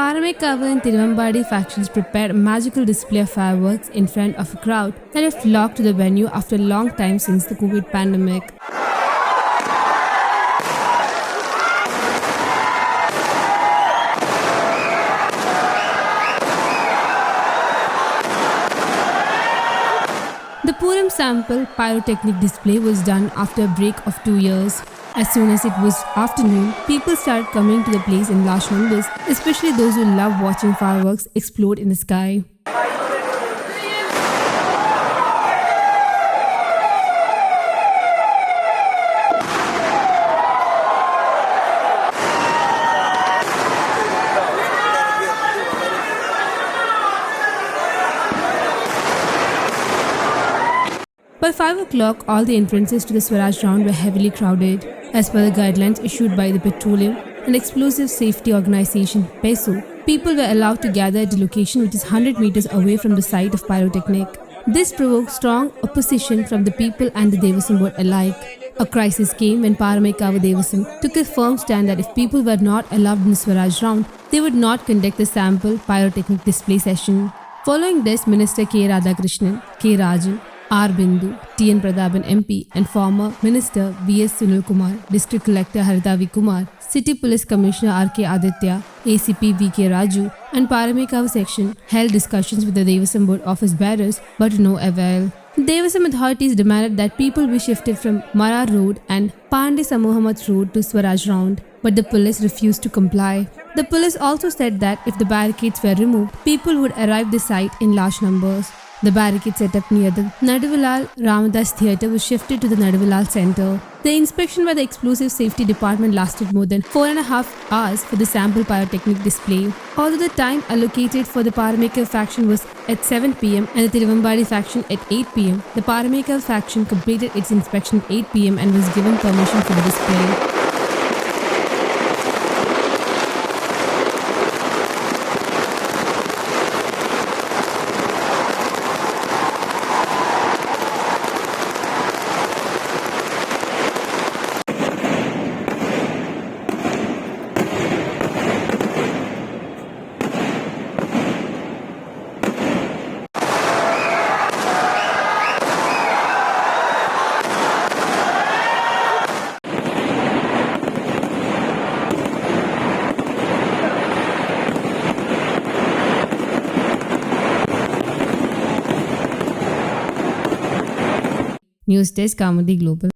Paramekkavu and Thiruvambadi factions prepared a magical display of fireworks in front of a crowd that had flocked to the venue after a long time since the COVID pandemic. The Pooram sample pyrotechnique display was done after a break of 2 years. As soon as it was afternoon, people started coming to the place in large numbers, especially those who love watching fireworks explode in the sky. By 5 o'clock, all the entrances to the Swaraj Round were heavily crowded. As per the guidelines issued by the Petroleum and Explosive Safety Organization PESO, people were allowed to gather at a location which is 100 meters away from the site of pyrotechnique. This provoked strong opposition from the people and the Devaswom board alike. A crisis came when Paramekavu Devaswom took a firm stand that if people were not allowed in the Swaraj Round, they would not conduct the sample pyrotechnic display session. Following this, Minister K. Radhakrishnan, K. Raju, R. Bindu, T.N. Prathapan MP and former Minister V.S. Sunil Kumar, District Collector Haritavi Kumar, City Police Commissioner R.K. Aditya, ACP V.K. Raju and Paramekavu section held discussions with the Devaswom board office bearers but to no avail. Devaswom authorities demanded that people be shifted from Mara Road and Pandey Samohamat Road to Swaraj Round, but the police refused to comply. The police also said that if the barricades were removed, people would arrive the site in large numbers. The barricade set up near the Nadavilal Ramadas Theatre was shifted to the Nadavilal Centre. The inspection by the Explosive Safety Department lasted more than 4.5 hours for the sample pyrotechnic display. Although the time allocated for the Paramekavu faction was at 7 pm and the Thiruvambadi faction at 8 pm, the Paramekavu faction completed its inspection at 8 pm and was given permission for the display. News Desk, Kaumudy Global.